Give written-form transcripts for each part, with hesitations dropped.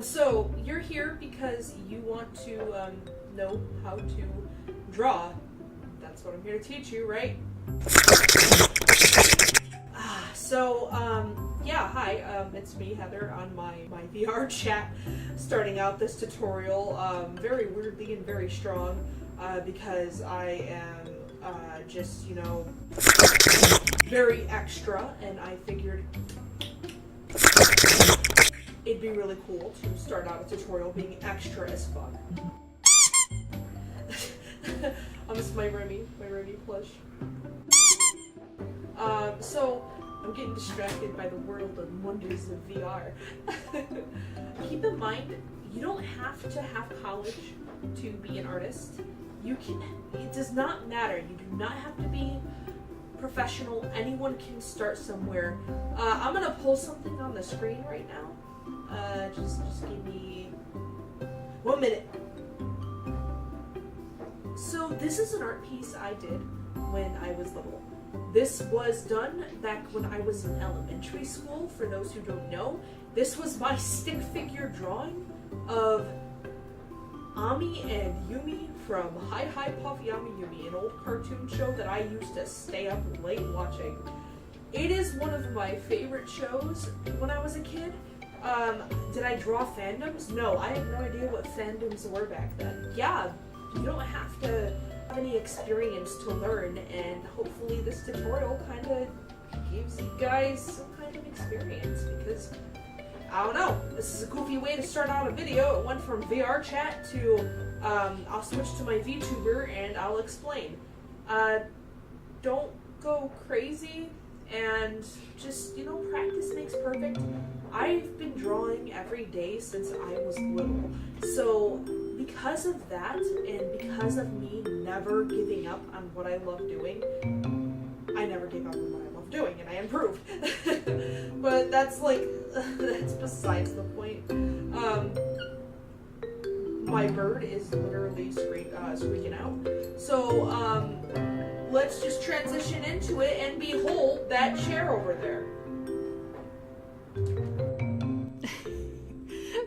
So you're here because you want to know how to draw. That's what I'm here to teach you, right? Yeah, hi, it's me, Heather, on my VR chat, starting out this tutorial, very weirdly and very strong, because I am, just, you know, very extra, and I figured it'd be really cool to start out a tutorial being extra as fuck. This is my Remy plush. So, I'm getting distracted by the world and wonders of VR. Keep in mind, you don't have to have college to be an artist. You can, it does not matter. You do not have to be professional. Anyone can start somewhere. I'm gonna pull something on the screen right now. Just give me 1 minute. So this is an art piece I did when I was little. This was done back when I was in elementary school. For those who don't know, this was my stick figure drawing of Ami and Yumi from Hi Hi Puffy Ami Yumi, an old cartoon show that I used to stay up late watching. It is one of my favorite shows when I was a kid. Did I draw fandoms? No, I had no idea what fandoms were back then. Yeah, you don't have to have any experience to learn, and hopefully this tutorial kind of gives you guys some kind of experience, because I don't know, this is a goofy way to start out a video. It went from VR chat to I'll switch to my VTuber and I'll explain. Don't go crazy, and just, you know, practice makes perfect. I've been drawing every day since I was little, so because of that, and because of me never giving up on what I love doing, I never gave up on what I love doing, and I improved. But that's like, that's besides the point. My bird is literally squeaking out. So, let's just transition into it and behold that chair over there.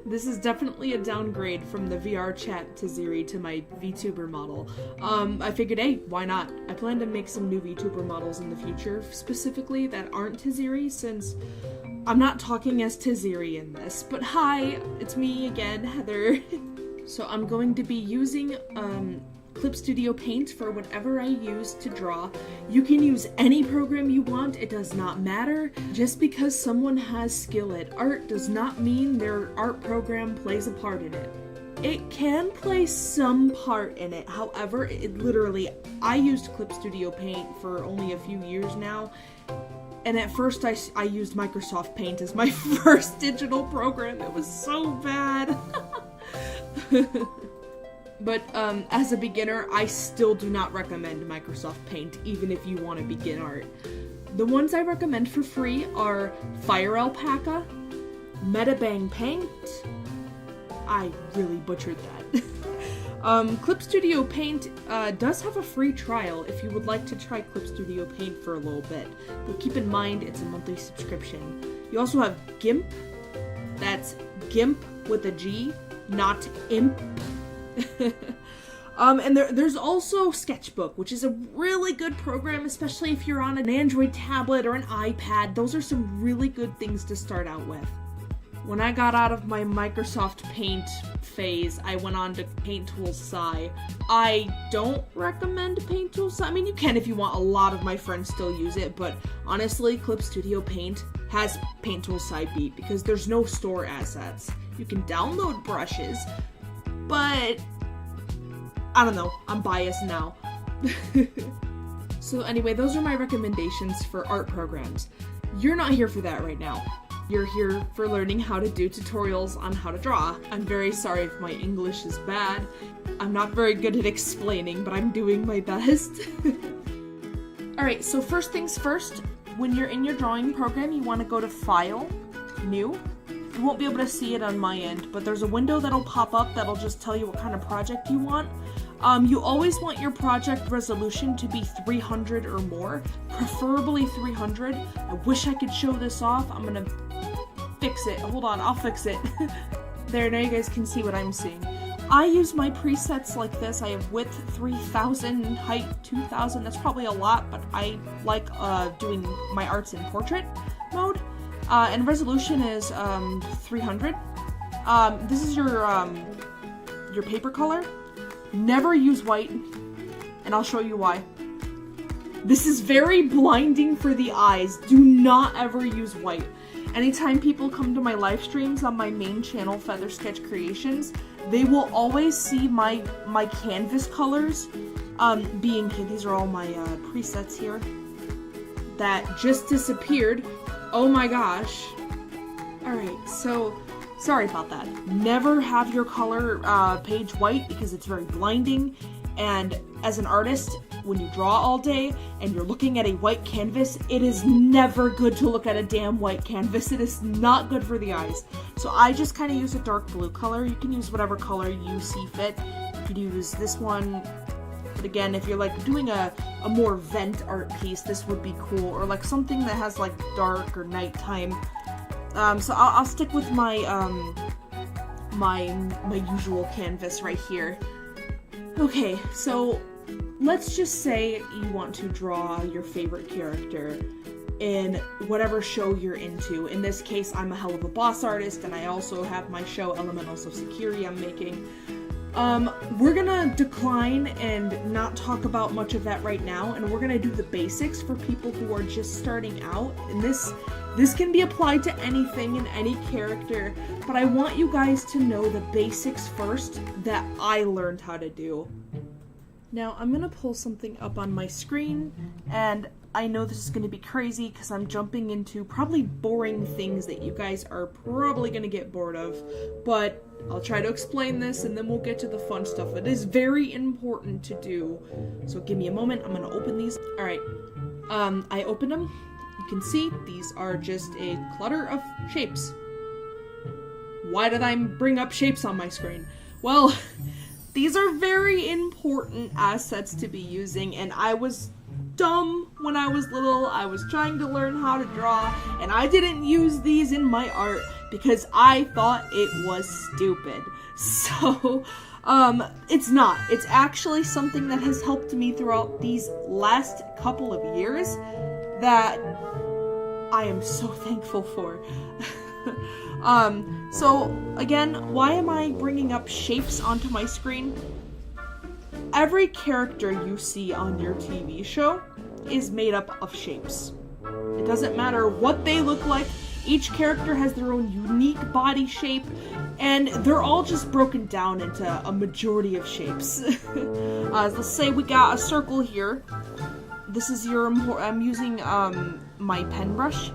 This is definitely a downgrade from the VR chat to Ziri to my VTuber model. I figured, hey, why not? I plan to make some new VTuber models in the future, specifically that aren't Tiziri, since I'm not talking as Tiziri in this. But hi, it's me again, Heather. So I'm going to be using Clip Studio Paint for whatever I use to draw. You can use any program you want, it does not matter. Just because someone has skill at art does not mean their art program plays a part in it. It can play some part in it, however, I used Clip Studio Paint for only a few years now, and at first I used Microsoft Paint as my first digital program. It was so bad. But as a beginner, I still do not recommend Microsoft Paint, even if you want to begin art. The ones I recommend for free are Fire Alpaca, Metabang Paint. I really butchered that. Clip Studio Paint does have a free trial if you would like to try Clip Studio Paint for a little bit, but keep in mind it's a monthly subscription. You also have GIMP. That's GIMP with a G, not IMP. And there's also Sketchbook, which is a really good program, especially if you're on an Android tablet or an iPad. Those are some really good things to start out with. When I got out of my Microsoft Paint phase, I went on to Paint Tool Sci. I don't recommend Paint Tool Sci. I mean, you can if you want. A lot of my friends still use it, but honestly, Clip Studio Paint has Paint Tool Sci beat because there's no store assets. You can download brushes, but I don't know, I'm biased now. So anyway, those are my recommendations for art programs. You're not here for that right now. You're here for learning how to do tutorials on how to draw. I'm very sorry if my English is bad. I'm not very good at explaining, but I'm doing my best. Alright, so first things first, when you're in your drawing program, you want to go to File, New. You won't be able to see it on my end, but there's a window that'll pop up that'll just tell you what kind of project you want. You always want your project resolution to be 300 or more, preferably 300. I wish I could show this off. I'm gonna fix it. Hold on, I'll fix it. There, now you guys can see what I'm seeing. I use my presets like this. I have width 3000, height 2000. That's probably a lot, but I like doing my arts in portrait mode. And resolution is 300. This is your paper color. Never use white, and I'll show you why. This is very blinding for the eyes. Do not ever use white. Anytime people come to my live streams on my main channel, Feather Sketch Creations, they will always see my canvas colors being here. These are all my presets here that just disappeared. Oh my gosh. Alright, so sorry about that. Never have your color page white because it's very blinding, and as an artist, when you draw all day and you're looking at a white canvas, it is never good to look at a damn white canvas. It is not good for the eyes. So I just kind of use a dark blue color. You can use whatever color you see fit. You could use this one, but again, if you're like doing a more vent art piece, this would be cool, or like something that has like dark or nighttime. So I'll stick with my my usual canvas right here. Okay, so let's just say you want to draw your favorite character in whatever show you're into. In this case, I'm a helluva-boss artist, and I also have my show Elementals of Security I'm making. We're gonna decline and not talk about much of that right now, and we're gonna do the basics for people who are just starting out. And this can be applied to anything and any character, but I want you guys to know the basics first that I learned how to do. Now, I'm gonna pull something up on my screen, and I know this is gonna be crazy because I'm jumping into probably boring things that you guys are probably gonna get bored of, but I'll try to explain this and then we'll get to the fun stuff. It is very important to do, so give me a moment. I'm gonna open these. Alright, I opened them. You can see these are just a clutter of shapes. Why did I bring up shapes on my screen? Well, these are very important assets to be using, and I was dumb when I was little. I was trying to learn how to draw, and I didn't use these in my art because I thought it was stupid. So, it's not. It's actually something that has helped me throughout these last couple of years that I am so thankful for. So again, why am I bringing up shapes onto my screen? Every character you see on your TV show is made up of shapes. It doesn't matter what they look like. Each character has their own unique body shape, and they're all just broken down into a majority of shapes. Let's say we got a circle here. This is I'm using my pen brush.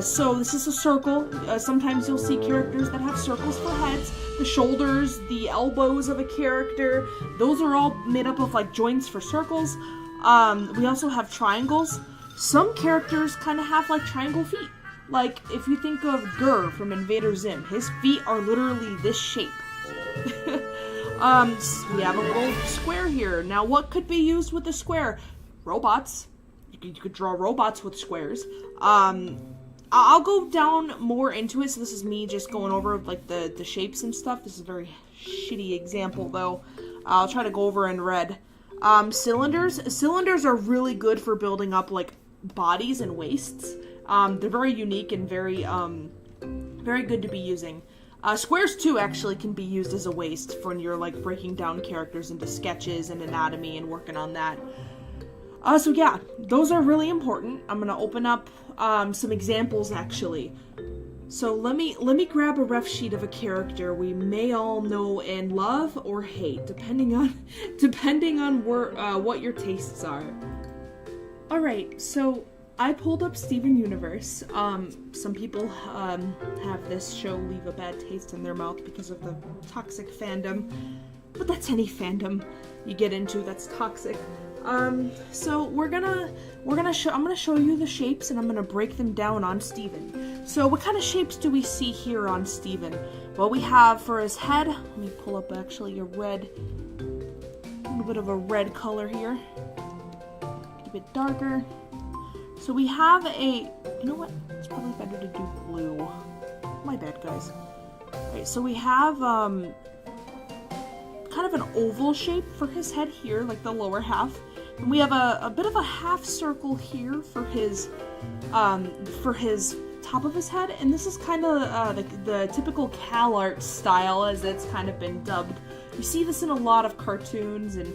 So this is a circle. Sometimes you'll see characters that have circles for heads. The shoulders, the elbows of a character, those are all made up of like joints for circles. We also have triangles. Some characters kind of have like triangle feet. Like if you think of Gur from Invader Zim, his feet are literally this shape. We have a little square here. Now what could be used with a square? Robots. You could draw robots with squares. I'll go down more into it, so this is me just going over like the shapes and stuff. This is a very shitty example though. I'll try to go over in red. Cylinders. Cylinders are really good for building up like bodies and waists. They're very unique and very good to be using. Squares too actually can be used as a waist for when you're like breaking down characters into sketches and anatomy and working on that. So yeah, those are really important. I'm gonna open up some examples actually. So let me grab a ref sheet of a character we may all know and love or hate, depending on what your tastes are. All right, so I pulled up Steven Universe. Some people have this show leave a bad taste in their mouth because of the toxic fandom, but that's any fandom you get into that's toxic. So I'm gonna show you the shapes and I'm gonna break them down on Steven. So what kind of shapes do we see here on Steven? Well, we have for his head, let me pull up actually a red little bit of a red color here. A bit darker. So we have a, you know what? It's probably better to do blue. My bad, guys. Alright, so we have kind of an oval shape for his head here, like the lower half. And we have a bit of a half circle here for his top of his head, and this is kind of the typical Cal art style, as it's kind of been dubbed. You see this in a lot of cartoons and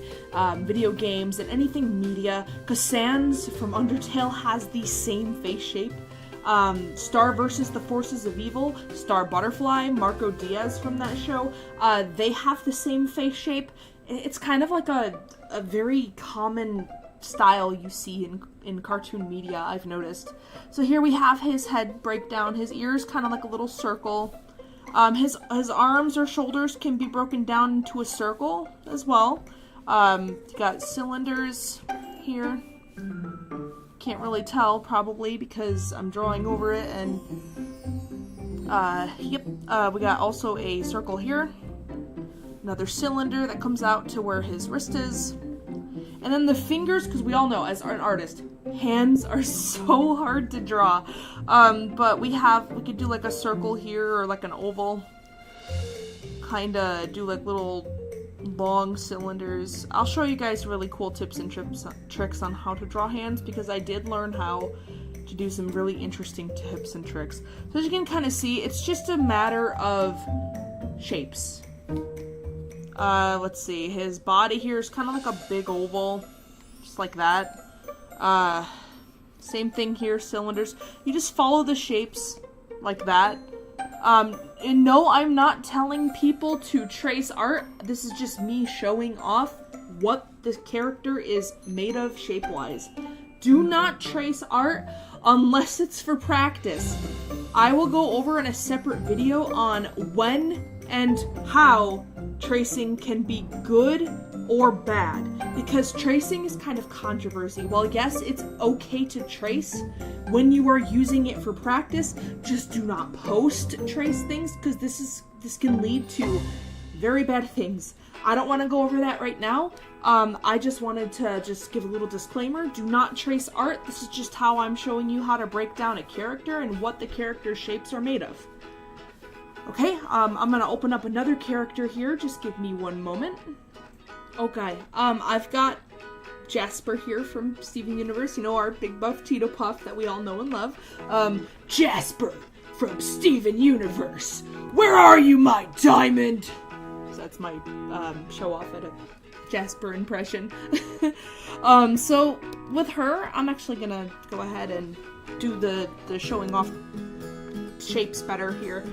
video games and anything media. Sans from Undertale has the same face shape. Star versus the Forces of Evil, Star Butterfly, Marco Diaz from that show, they have the same face shape. It's kind of like a very common style you see in cartoon media, I've noticed. So here we have his head breakdown, his ears kind of like a little circle. His arms or shoulders can be broken down into a circle as well. You got cylinders here. Can't really tell, probably, because I'm drawing over it, and we got also a circle here. Another cylinder that comes out to where his wrist is. And then the fingers, because we all know, as an artist, hands are so hard to draw. But we could do like a circle here, or like an oval. Kinda do like little long cylinders. I'll show you guys really cool tips and tricks on how to draw hands, because I did learn how to do some really interesting tips and tricks. So as you can kind of see, it's just a matter of shapes. Let's see, his body here is kind of like a big oval, just like that. Same thing here, cylinders. You just follow the shapes like that. And no, I'm not telling people to trace art. This is just me showing off what this character is made of shape-wise. Do not trace art unless it's for practice. I will go over in a separate video on when and how tracing can be good or bad, because tracing is kind of controversy. While yes, it's okay to trace when you are using it for practice, just do not post-trace things, because this can lead to very bad things. I don't want to go over that right now. I just wanted to just give a little disclaimer. Do not trace art. This is just how I'm showing you how to break down a character and what the character's shapes are made of. Okay, I'm gonna open up another character here. Just give me one moment. Okay, I've got Jasper here from Steven Universe. You know, our big buff Tito Puff that we all know and love. Jasper from Steven Universe. Where are you, my diamond? So that's my show off at a Jasper impression. So with her, I'm actually gonna go ahead and do the showing off shapes better here.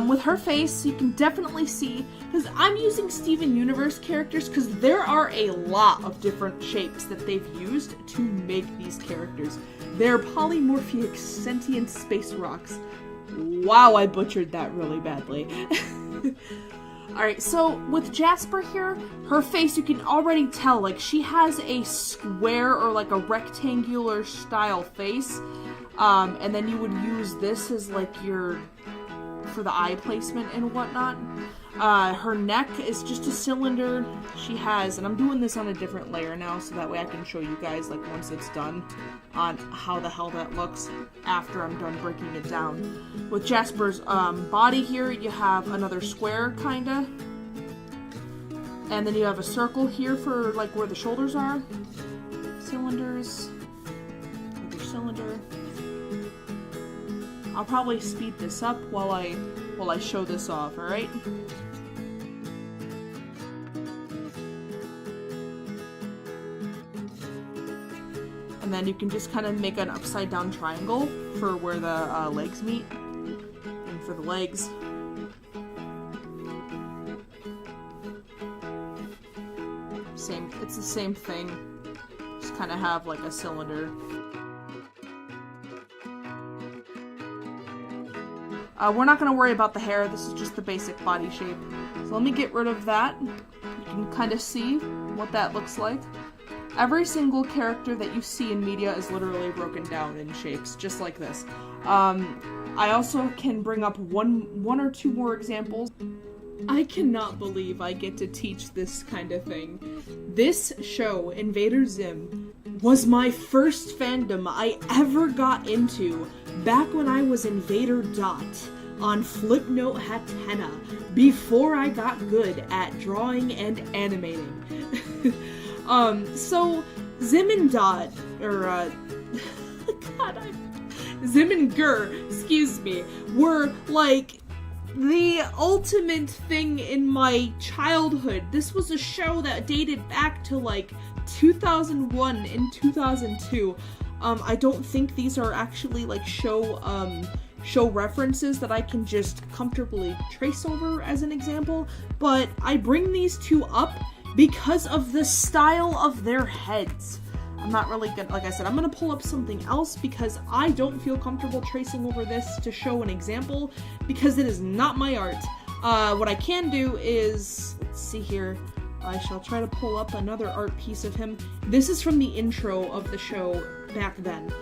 With her face, you can definitely see, because I'm using Steven Universe characters, because there are a lot of different shapes that they've used to make these characters. They're polymorphic sentient space rocks. Wow, I butchered that really badly. Alright, so with Jasper here, her face, you can already tell, like, she has a square or like a rectangular style face. And then you would use this as like your, for the eye placement and whatnot. Her neck is just a cylinder. She has, and I'm doing this on a different layer now, so that way I can show you guys, like, once it's done, on how the hell that looks after I'm done breaking it down. With Jasper's body here, you have another square, kinda. And then you have a circle here for, like, where the shoulders are. Cylinders. Another cylinder. I'll probably speed this up while I show this off, alright? And then you can just kind of make an upside down triangle for where the legs meet. And for the legs. It's the same thing. Just kind of have like a cylinder. We're not going to worry about the hair, this is just the basic body shape. So let me get rid of that. You can kind of see what that looks like. Every single character that you see in media is literally broken down in shapes, just like this. I also can bring up one or two more examples. I cannot believe I get to teach this kind of thing. This show, Invader Zim, was my first fandom I ever got into back when I was Invader Dot on Flipnote Hatena, before I got good at drawing and animating. So Zim and Dot, or Zim and Gur, excuse me, were like the ultimate thing in my childhood. This was a show that dated back to like 2001 and 2002. I don't think these are actually like show references that I can just comfortably trace over as an example, but I bring these two up because of the style of their heads. I'm not really gonna, like I said, I'm gonna pull up something else because I don't feel comfortable tracing over this to show an example because it is not my art. What I can do is, let's see here, I shall try to pull up another art piece of him. This is from the intro of the show back then.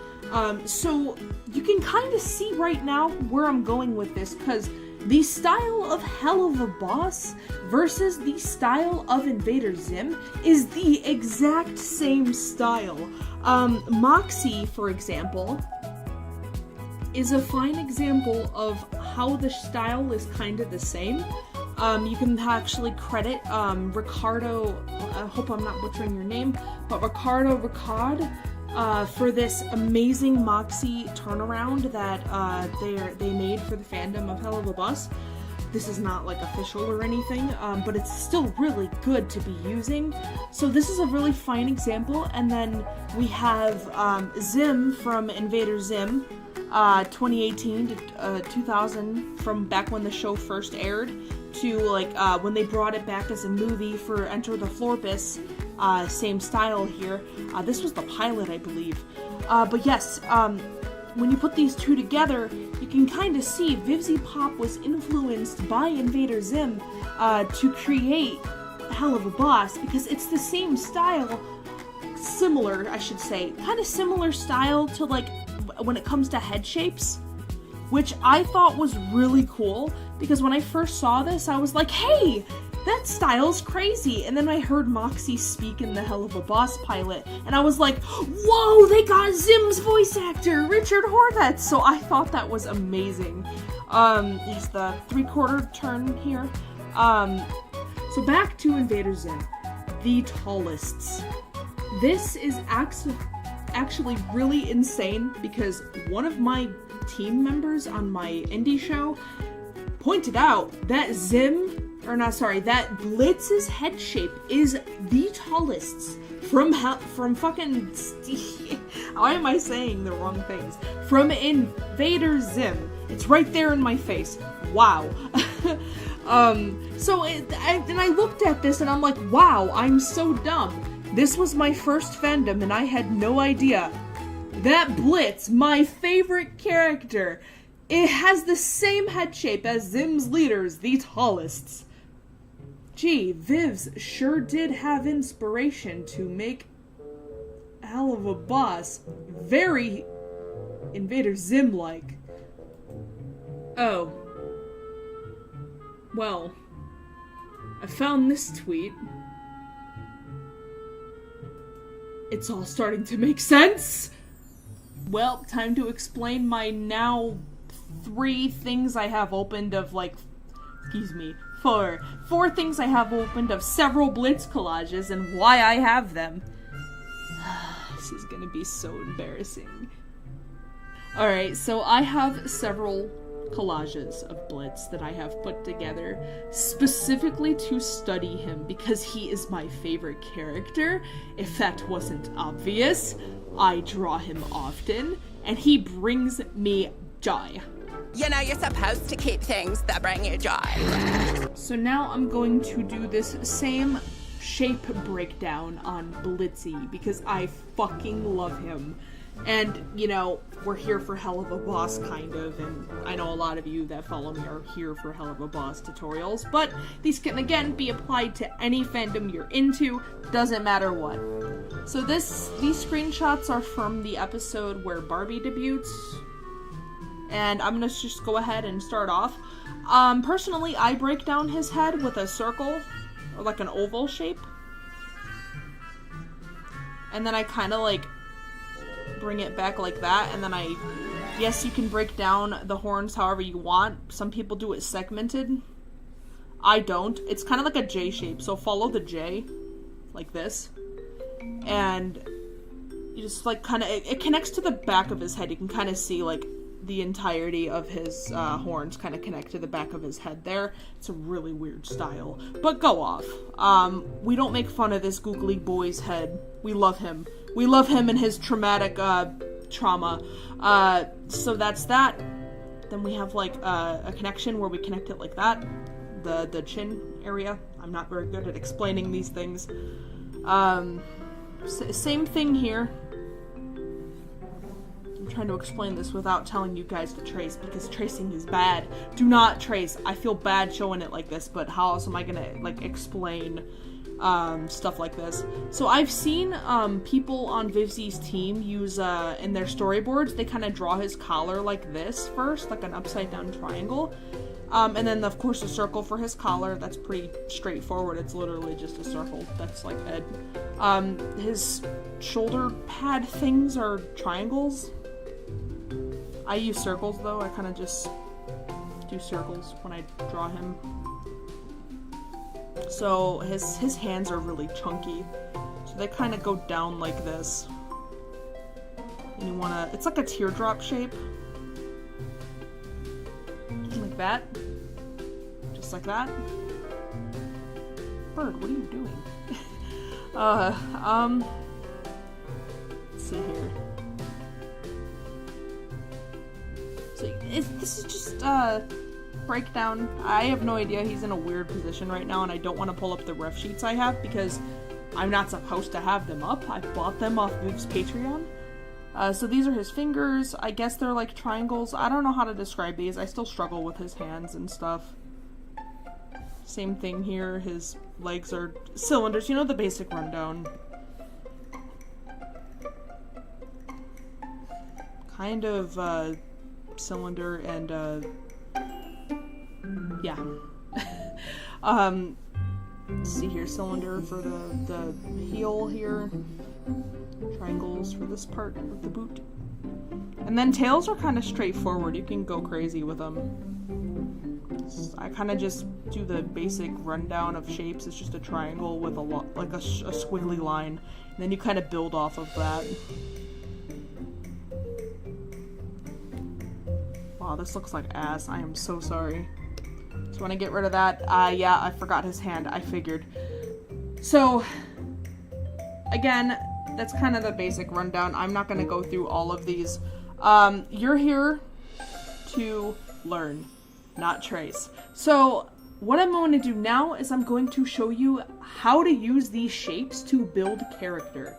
So you can kind of see right now where I'm going with this, because the style of Helluva-Boss versus the style of Invader Zim is the exact same style. Moxie, for example, is a fine example of how the style is kind of the same. You can actually credit Ricardo, I hope I'm not butchering your name, but Ricardo Ricard, for this amazing Moxie turnaround that they made for the fandom of Helluva-Boss. This is not like official or anything, but it's still really good to be using. So this is a really fine example. And then we have Zim from Invader Zim, 2018 to 2000, from back when the show first aired, to like when they brought it back as a movie for Enter the Florpus. Same style here. This was the pilot, I believe. But yes, when you put these two together, you can kind of see VivziePop was influenced by Invader Zim to create Helluva-Boss, because it's the same style, similar, I should say, kind of similar style to like when it comes to head shapes, which I thought was really cool, because when I first saw this, I was like, hey, that style's crazy. And then I heard Moxie speak in the Helluva-Boss pilot, and I was like, whoa, they got Zim's voice actor, Richard Horvitz. So I thought that was amazing. Here's the 3/4 turn here. So back to Invader Zim, the tallest. This is actually really insane, because one of my team members on my indie show pointed out that that Blitz's head shape is the tallest from fucking why am I saying the wrong things? From Invader Zim. It's right there in my face. Wow. And I looked at this and I'm like, wow, I'm so dumb. This was my first fandom and I had no idea that Blitz, my favorite character, it has the same head shape as Zim's leaders, the tallists. Gee, Vivs sure did have inspiration to make Helluva-Boss very Invader Zim-like. Oh. Well, I found this tweet. It's all starting to make sense. Well, time to explain my now 3 things I have opened of four things I have opened of several Blitz collages and why I have them. This is gonna be so embarrassing. Alright, so I have several collages of Blitz that I have put together specifically to study him because he is my favorite character. If that wasn't obvious, I draw him often and he brings me joy. You know, you're supposed to keep things that bring you joy. So now I'm going to do this same shape breakdown on Blitzy because I fucking love him. And, you know, we're here for Helluva-Boss, kind of, and I know a lot of you that follow me are here for Helluva-Boss tutorials, but these can, again, be applied to any fandom you're into, doesn't matter what. So these screenshots are from the episode where Barbie debuts, and I'm gonna just go ahead and start off. Personally, I break down his head with a circle, or like an oval shape. And then I kind of like bring it back like that, and then yes, you can break down the horns however you want. Some people do it segmented. I don't. It's kind of like a J shape, so follow the J, like this. And you just like kind of, it connects to the back of his head. You can kind of see like the entirety of his horns kind of connect to the back of his head there. It's a really weird style, but go off. We don't make fun of this googly boy's head. We love him. We love him and his traumatic trauma. So that's that. Then we have like a connection where we connect it like that. The chin area. I'm not very good at explaining these things. Same thing here. I'm trying to explain this without telling you guys to trace, because tracing is bad. Do not trace. I feel bad showing it like this, but how else am I gonna like explain stuff like this? So I've seen people on Vivzi's team use in their storyboards, they kind of draw his collar like this first, like an upside down triangle. And then, of course, a circle for his collar. That's pretty straightforward. It's literally just a circle. That's like Ed. His shoulder pad things are triangles. I use circles, though. I kind of just do circles when I draw him. So his hands are really chunky. So they kind of go down like this. And you want to... It's like a teardrop shape. Like that. Just like that. Bird, what are you doing? Let's see here. So this is just breakdown. I have no idea. He's in a weird position right now, and I don't want to pull up the ref sheets I have because I'm not supposed to have them up. I bought them off Viv's Patreon. So these are his fingers. I guess they're like triangles. I don't know how to describe these. I still struggle with his hands and stuff. Same thing here. His legs are cylinders. You know, the basic rundown. Kind of cylinder and yeah. Let's see here. Cylinder for the heel here. Triangles for this part of the boot. And then tails are kind of straightforward. You can go crazy with them. I kind of just do the basic rundown of shapes. It's just a triangle with like a squiggly line. And then you kind of build off of that. Wow, this looks like ass. I am so sorry. So when I get rid of that, yeah, I forgot his hand. I figured. So, again, that's kind of the basic rundown. I'm not going to go through all of these. You're here to learn, not trace. So what I'm going to do now is I'm going to show you how to use these shapes to build character.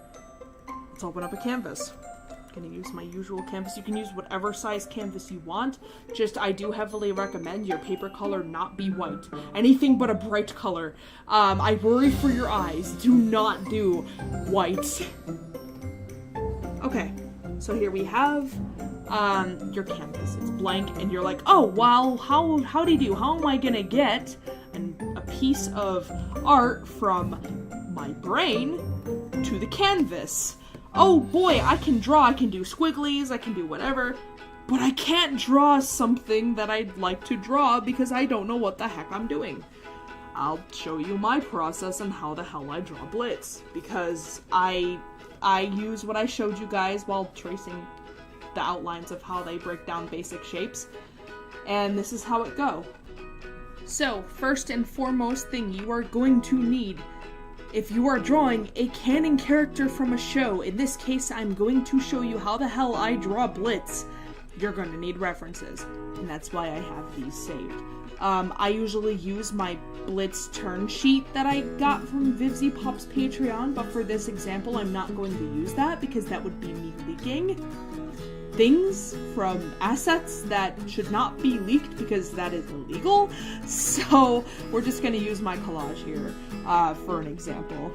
Let's open up a canvas. I'm going to use my usual canvas. You can use whatever size canvas you want. Just, I do heavily recommend your paper color not be white. Anything but a bright color. I worry for your eyes. Do not do white. Okay, so here we have your canvas. It's blank, and you're like, oh, wow, how do you do? How am I gonna get a piece of art from my brain to the canvas? Oh boy, I can draw, I can do squigglies, I can do whatever, but I can't draw something that I'd like to draw because I don't know what the heck I'm doing. I'll show you my process and how the hell I draw Blitz, because I use what I showed you guys while tracing the outlines of how they break down basic shapes, and this is how it go. So, first and foremost thing you are going to need, if you are drawing a canon character from a show, in this case I'm going to show you how the hell I draw Blitz, you're going to need references, and that's why I have these saved. I usually use my Blitz turn sheet that I got from Vivzi Pop's Patreon, but for this example I'm not going to use that because that would be me leaking things from assets that should not be leaked because that is illegal. So we're just going to use my collage here for an example.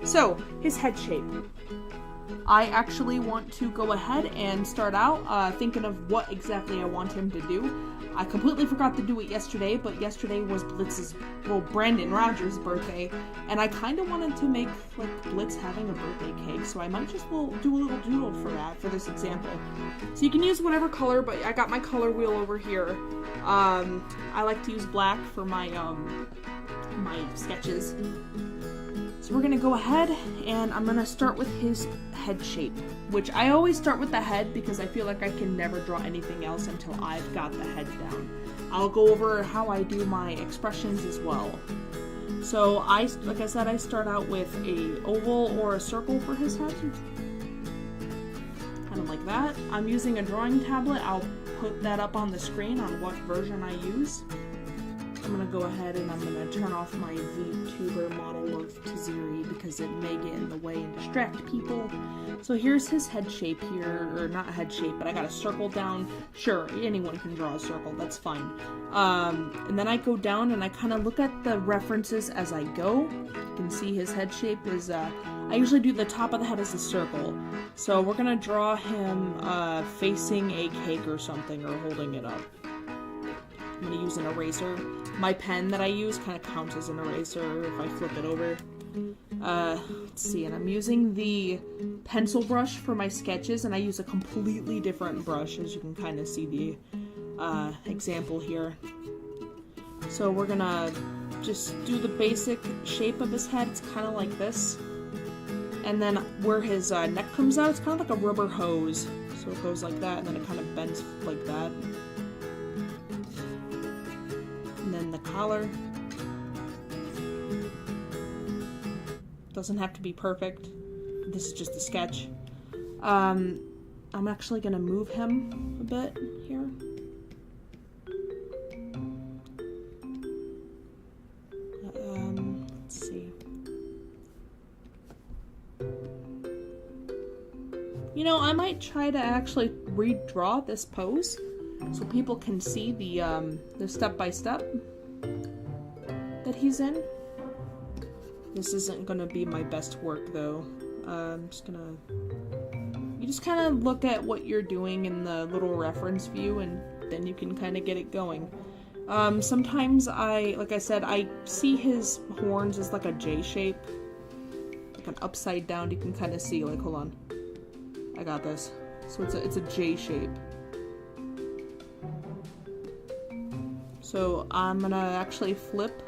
So, his head shape. I actually want to go ahead and start out thinking of what exactly I want him to do. I completely forgot to do it yesterday, but yesterday was Brandon Rogers' birthday, and I kind of wanted to make, like, Blitz having a birthday cake, so I might just do a little doodle for that, for this example. So you can use whatever color, but I got my color wheel over here. I like to use black for my, my sketches. So we're gonna go ahead, and I'm gonna start with his head shape, which I always start with the head because I feel like I can never draw anything else until I've got the head down. I'll go over how I do my expressions as well. So like I said, I start out with a oval or a circle for his head. Kind of like that. I'm using a drawing tablet. I'll put that up on the screen on what version I use. I'm going to go ahead and I'm going to turn off my VTuber model of Taziri because it may get in the way and distract people. So here's his head shape here, or not head shape, but I got a circle down. Sure, anyone can draw a circle, that's fine. And then I go down and I kind of look at the references as I go. You can see his head shape is, I usually do the top of the head as a circle. So we're going to draw him facing a cake or something, or holding it up. I'm going to use an eraser. My pen that I use kind of counts as an eraser if I flip it over. Let's see, and I'm using the pencil brush for my sketches, and I use a completely different brush, as you can kind of see the example here. So we're going to just do the basic shape of his head. It's kind of like this. And then where his neck comes out, it's kind of like a rubber hose. So it goes like that, and then it kind of bends like that. And then the collar. Doesn't have to be perfect. This is just a sketch. I'm actually going to move him a bit here. Let's see. You know, I might try to actually redraw this pose so people can see the step-by-step that he's in. This isn't gonna be my best work though. I'm just gonna... You just kind of look at what you're doing in the little reference view, and then you can kind of get it going. Sometimes like I said, I see his horns as like a J shape. Like an upside down, you can kind of see, like, hold on. I got this. So it's a J shape. So I'm gonna actually flip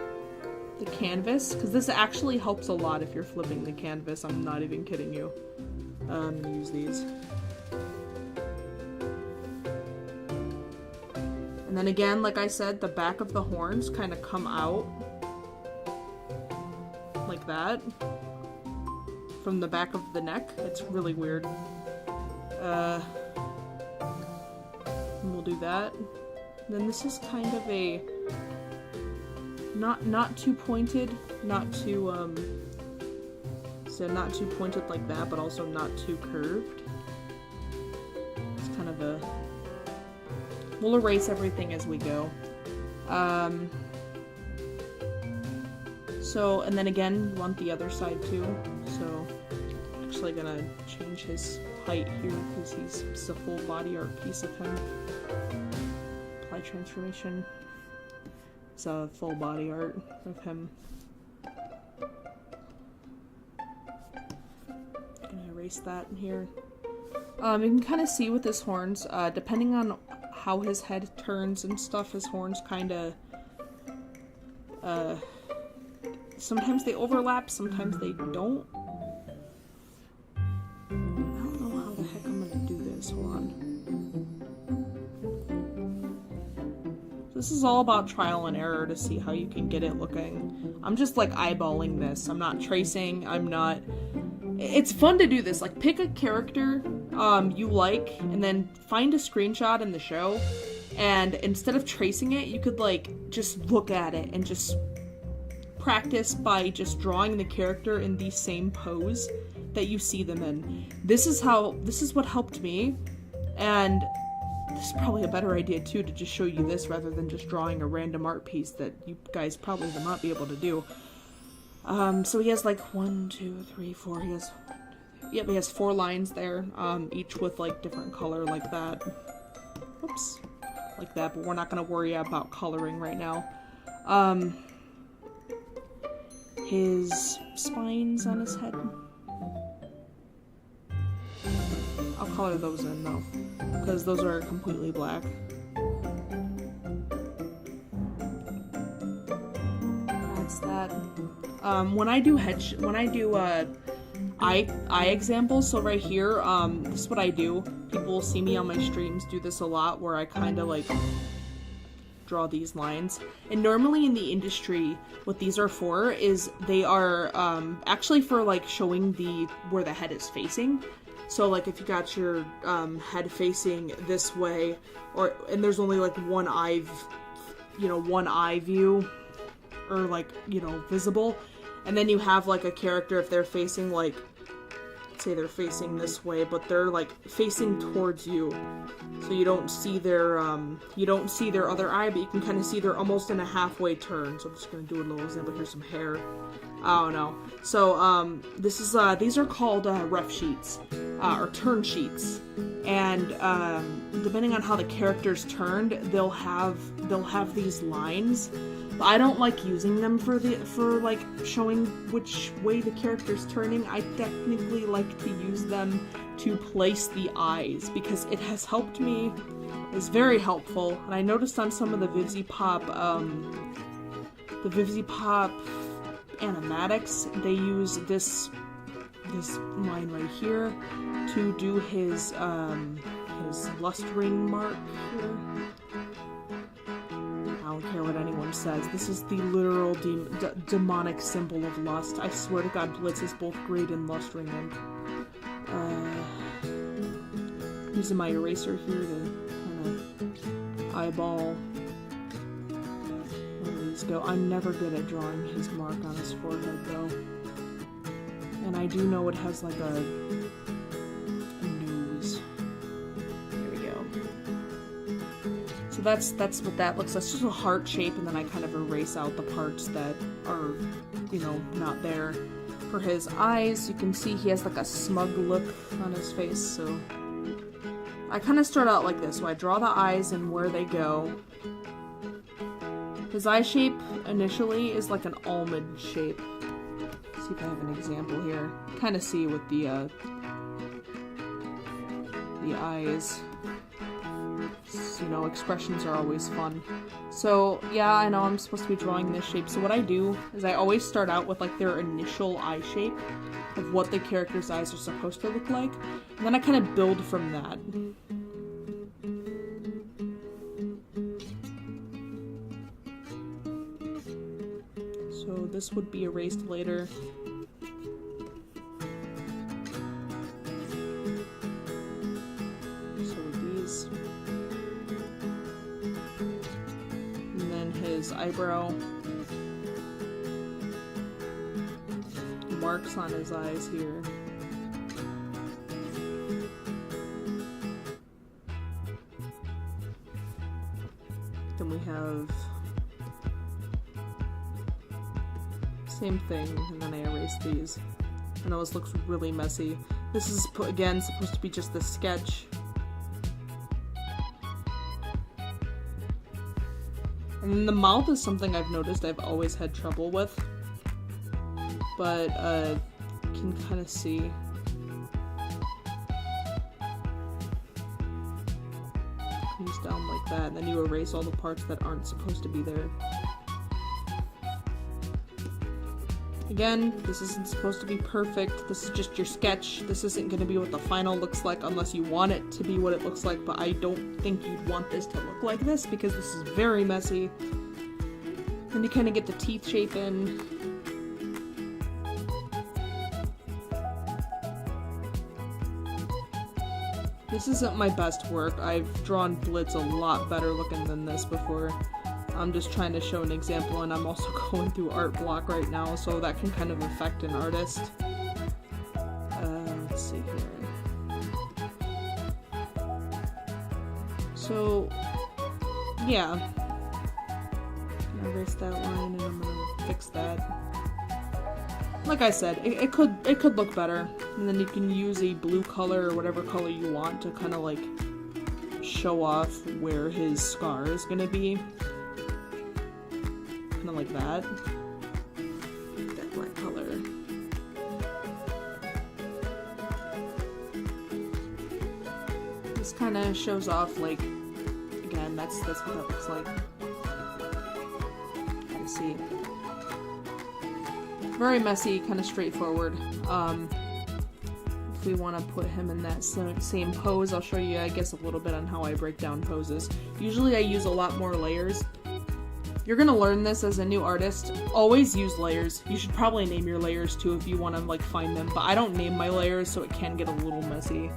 the canvas, because this actually helps a lot if you're flipping the canvas. I'm not even kidding you. I'm gonna use these. And then again, like I said, the back of the horns kind of come out like that from the back of the neck. It's really weird. And we'll do that. Then this is kind of a not too pointed, not too so not too pointed like that, but also not too curved. It's kind of a... We'll erase everything as we go. So, and then again, we want the other side too. So, I'm actually gonna change his height here because it's a full body art piece of him. Apply transformation. It's a full body art of him. Gonna erase that in here. You can kind of see with his horns, depending on how his head turns and stuff, his horns kind of, sometimes they overlap, sometimes they don't. I don't know how the heck I'm gonna do this. Hold on. This is all about trial and error to see how you can get it looking. I'm just like eyeballing this. I'm not tracing. I'm not... It's fun to do this. Like, pick a character you like, and then find a screenshot in the show, and instead of tracing it, you could, like, just look at it and just practice by just drawing the character in the same pose that you see them in. This is what helped me, and this is probably a better idea too, to just show you this rather than just drawing a random art piece that you guys probably will not be able to do. So he has like 1, 2, 3, 4, he has 1, 2, Yep, he has 4 lines there, each with like different color like that. Oops. Like that, but we're not gonna worry about coloring right now. His spines on his head. I'll color those in though, because those are completely black. That's that. When I do eye examples, so right here, this is what I do. People will see me on my streams do this a lot, where I kind of like draw these lines. And normally in the industry, what these are for is they are actually for like showing where the head is facing. So like if you got your head facing this way, and there's only like one eye view, or like, you know, visible, and then you have like a character, if they're facing like, say they're facing this way, but they're like facing towards you, so you don't see their other eye, but you can kind of see they're almost in a halfway turn. So I'm just gonna do a little example. Here's some hair. I don't know. So these are called ref sheets, or turn sheets, and depending on how the character's turned, they'll have these lines. But I don't like using them for like showing which way the character's turning. I technically like to use them to place the eyes, because it has helped me. It's very helpful, and I noticed on some of the VivziePop animatics, they use this line right here to do his lust ring mark here. I don't care what anyone says. This is the literal demonic symbol of lust. I swear to God, Blitz is both great in lust ring ink. Using my eraser here to kind of eyeball where these go. I'm never good at drawing his mark on his forehead though. And I do know it has like a nose. There we go. So that's what that looks like. It's just a heart shape, and then I kind of erase out the parts that are, you know, not there. For his eyes, you can see he has like a smug look on his face, so I kind of start out like this. So I draw the eyes and where they go. His eye shape initially is like an almond shape. Let's see if I have an example here. Kind of see with the eyes. You know, expressions are always fun. So yeah, I know I'm supposed to be drawing this shape. So what I do is I always start out with like their initial eye shape of what the character's eyes are supposed to look like, and then I kind of build from that. So this would be erased later. So with these. And then his eyebrow. Marks on his eyes here. Then we have same thing, and then I erase these. I know this looks really messy. This is, again, supposed to be just the sketch. And then the mouth is something I've noticed I've always had trouble with. But, you can kind of see. Comes down like that, and then you erase all the parts that aren't supposed to be there. Again, this isn't supposed to be perfect. This is just your sketch. This isn't going to be what the final looks like unless you want it to be what it looks like, but I don't think you'd want this to look like this because this is very messy. And you kind of get the teeth shape in. This isn't my best work. I've drawn Blitz a lot better looking than this before. I'm just trying to show an example, and I'm also going through art block right now, so that can kind of affect an artist. Let's see here. So, yeah. I'm gonna erase that line, and I'm gonna fix that. Like I said, it could look better. And then you can use a blue color or whatever color you want to kind of like show off where his scar is gonna be. Kind of like that. That black color. This kind of shows off, like, again, that's what that looks like. You see. Very messy, kind of straightforward. If we want to put him in that same pose, I'll show you, I guess, a little bit on how I break down poses. Usually I use a lot more layers. You're gonna learn this as a new artist. Always use layers. You should probably name your layers too if you want to like find them, but I don't name my layers, so it can get a little messy.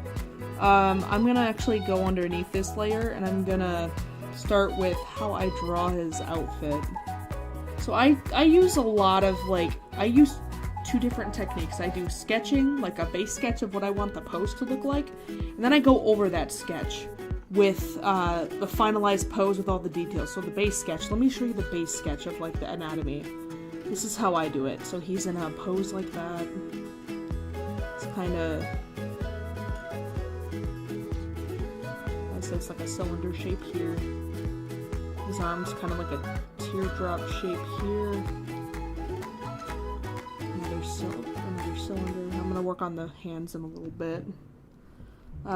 I'm gonna actually go underneath this layer and I'm gonna start with how I draw his outfit. So I use a lot of I use two different techniques. I do sketching, like a base sketch of what I want the pose to look like, and then I go over that sketch with the finalized pose with all the details. So the base sketch, let me show you the base sketch of like the anatomy. This is how I do it. So he's in a pose like that. It's kind of, it's like a cylinder shape here. His arms kind of like a teardrop shape here. Another cylinder. I'm gonna work on the hands in a little bit.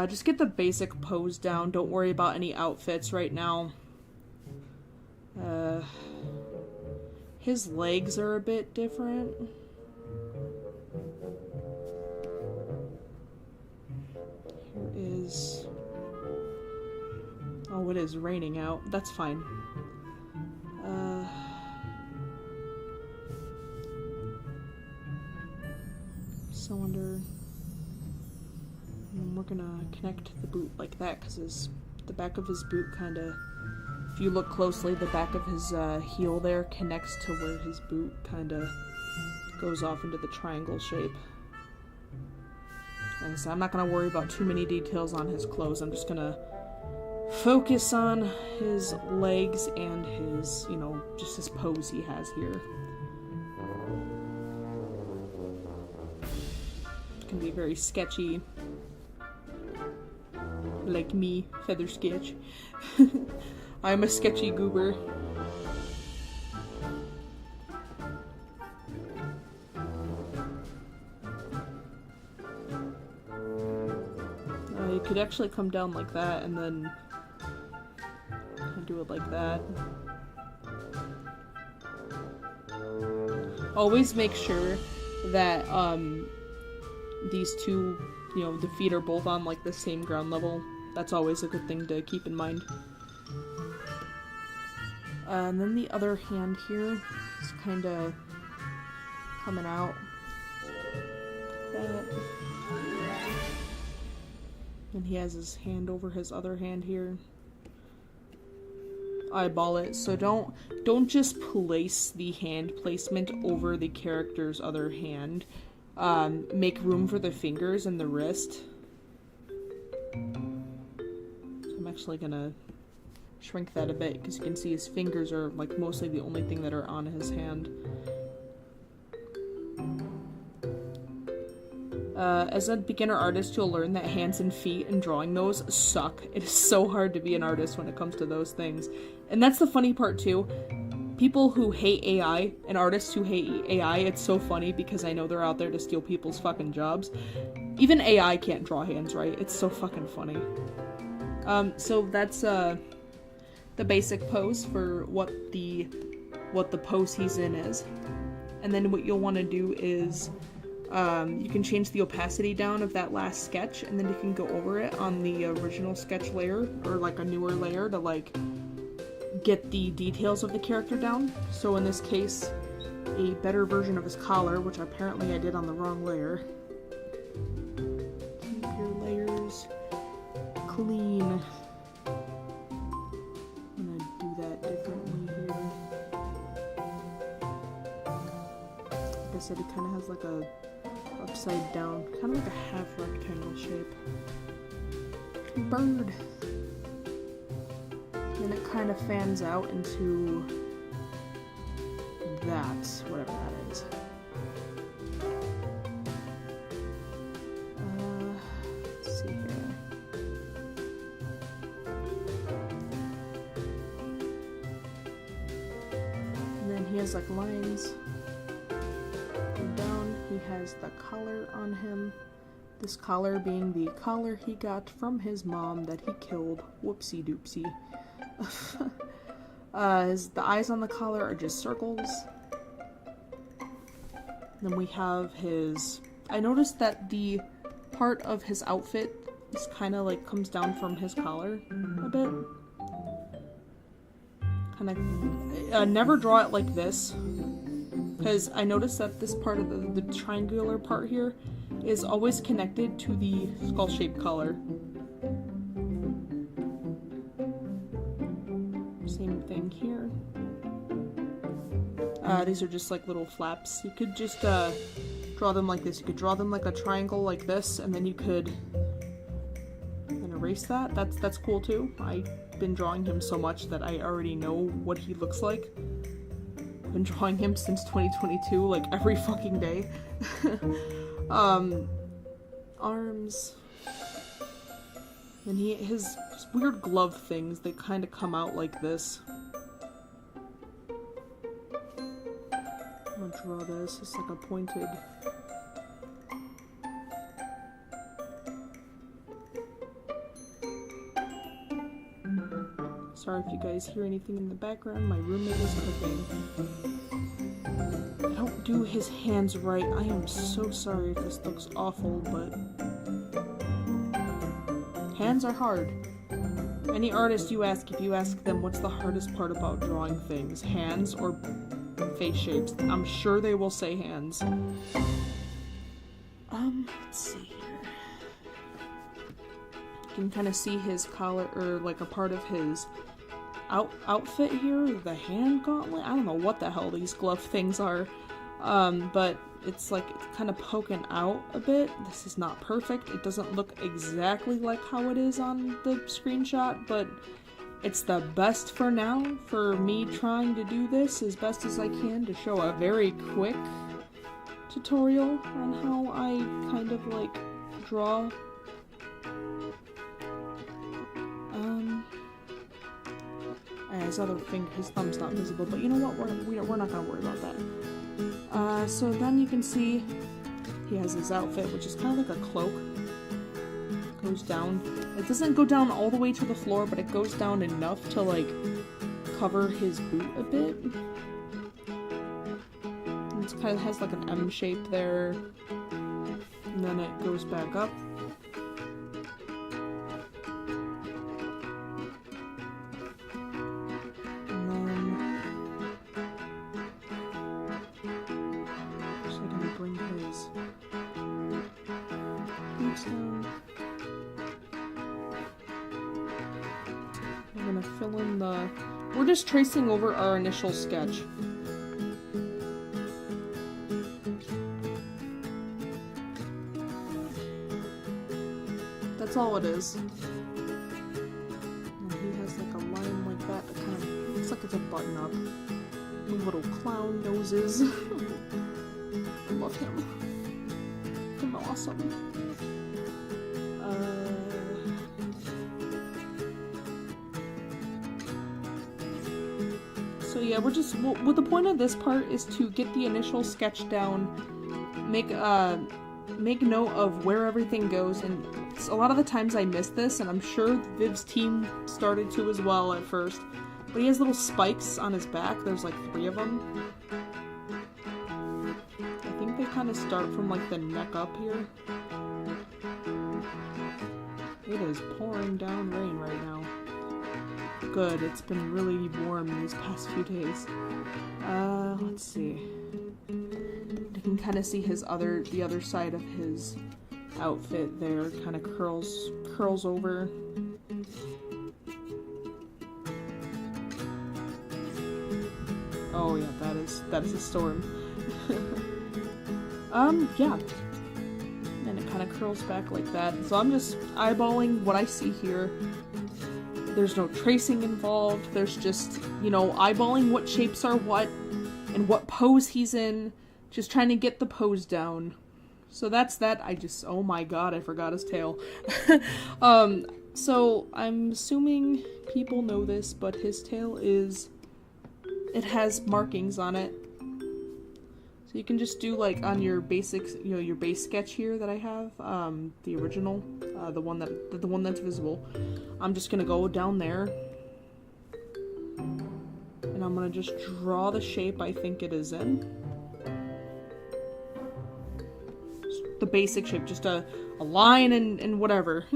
Just get the basic pose down. Don't worry about any outfits right now. His legs are a bit different. Here is... Oh, it is raining out. That's fine. Cylinder. And we're gonna connect the boot like that because the back of his boot kind of, if you look closely, the back of his heel there connects to where his boot kind of goes off into the triangle shape. Like I said, I'm not gonna worry about too many details on his clothes. I'm just gonna focus on his legs and his, just his pose he has here. It can be very sketchy. Like me, feather sketch. I'm a sketchy goober. You could actually come down like that and then do it like that. Always make sure that these two, the feet are both on like the same ground level. That's always a good thing to keep in mind. And then the other hand here is kind of coming out. Like that. And he has his hand over his other hand here. Eyeball it. So don't just place the hand placement over the character's other hand. Make room for the fingers and the wrist. I'm actually gonna shrink that a bit because you can see his fingers are like mostly the only thing that are on his hand. As a beginner artist, you'll learn that hands and feet and drawing those suck. It is so hard to be an artist when it comes to those things. And that's the funny part too. People who hate AI and artists who hate AI, it's so funny because I know they're out there to steal people's fucking jobs. Even AI can't draw hands right. It's so fucking funny. So that's the basic pose for what the pose he's in is. And then what you'll want to do is you can change the opacity down of that last sketch, and then you can go over it on the original sketch layer or like a newer layer to like get the details of the character down. So in this case, a better version of his collar, which apparently I did on the wrong layer. Keep your layers clean. I'm gonna do that differently here. Like I said, it kind of has like a upside down, kind of like a half rectangle shape. Bird. And it kind of fans out into that, whatever that is. has like lines down. He has the collar on him. This collar being the collar he got from his mom that he killed. Whoopsie doopsie. The eyes on the collar are just circles. Then we have his... I noticed that the part of his outfit is kind of like comes down from his collar a bit. Kind of... never draw it like this. Because I noticed that this part of the triangular part here is always connected to the skull-shaped collar. Same thing here. These are just like little flaps. You could just draw them like this. You could draw them like a triangle like this, and then you could then erase that. That's cool too. I've been drawing him so much that I already know what he looks like. I've been drawing him since 2022, like every fucking day. Arms. And his weird glove things, they kind of come out like this. I'm gonna draw this. It's like a pointed... Sorry if you guys hear anything in the background. My roommate is cooking. I don't do his hands right. I am so sorry if this looks awful, but... hands are hard. Any artist you ask, if you ask them what's the hardest part about drawing things, hands or face shapes, I'm sure they will say hands. Let's see here. You can kind of see his collar, or like a part of his outfit here, the hand gauntlet. I don't know what the hell these glove things are, but it's like it's kind of poking out a bit. This is not perfect. It doesn't look exactly like how it is on the screenshot, but it's the best for now for me trying to do this as best as I can to show a very quick tutorial on how I kind of like draw. His other finger, his thumb's not visible, but you know what? We're not gonna worry about that. So then you can see he has his outfit, which is kind of like a cloak. Goes down. It doesn't go down all the way to the floor, but it goes down enough to like cover his boot a bit. It kind of has like an M shape there, and then it goes back up. We're just tracing over our initial sketch. That's all it is. And he has like a line like that that kind of looks like it's a button up. Little clown noses. I love him. I'm awesome. So yeah, we're just, well, the point of this part is to get the initial sketch down, make note of where everything goes, and a lot of the times I miss this, and I'm sure Viv's team started to as well at first, but he has little spikes on his back. There's like 3 of them. I think they kind of start from like the neck up here. It is pouring down rain right now. Good, it's been really warm these past few days. Let's see. You can kind of see the other side of his outfit there, kind of curls over. Oh yeah, that is a storm. Yeah. And it kind of curls back like that. So I'm just eyeballing what I see here. There's no tracing involved. There's just, you know, eyeballing what shapes are what and what pose he's in. Just trying to get the pose down. So that's that. Oh my god, I forgot his tail. So I'm assuming people know this, but his tail is it has markings on it. So you can just do like on your basics, your base sketch here that I have, the original, the one that's visible. I'm just gonna go down there, and I'm gonna just draw the shape I think it is in. Just the basic shape, just a line and whatever.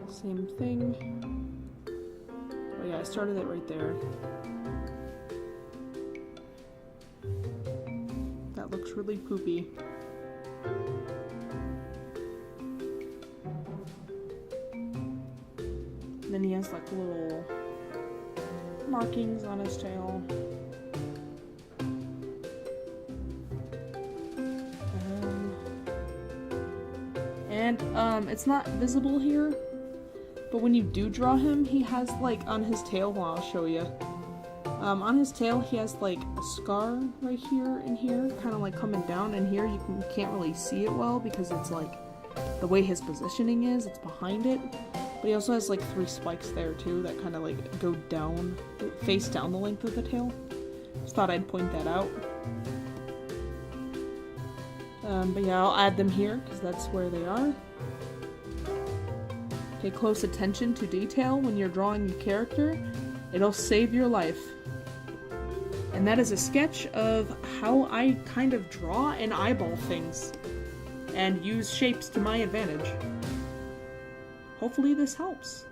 Same thing. Oh yeah, I started it right there. That looks really poopy. And then he has like little markings on his tail. And it's not visible here, but when you do draw him, he has like on his tail, well, I'll show you. On his tail, he has like a scar right here and here, kind of like coming down, and here you can't really see it well because it's like the way his positioning is, it's behind it. But he also has like 3 spikes there too that kind of like go down, face down the length of the tail. Just thought I'd point that out. But yeah, I'll add them here because that's where they are. Pay close attention to detail when you're drawing your character. It'll save your life. And that is a sketch of how I kind of draw and eyeball things and use shapes to my advantage. Hopefully this helps.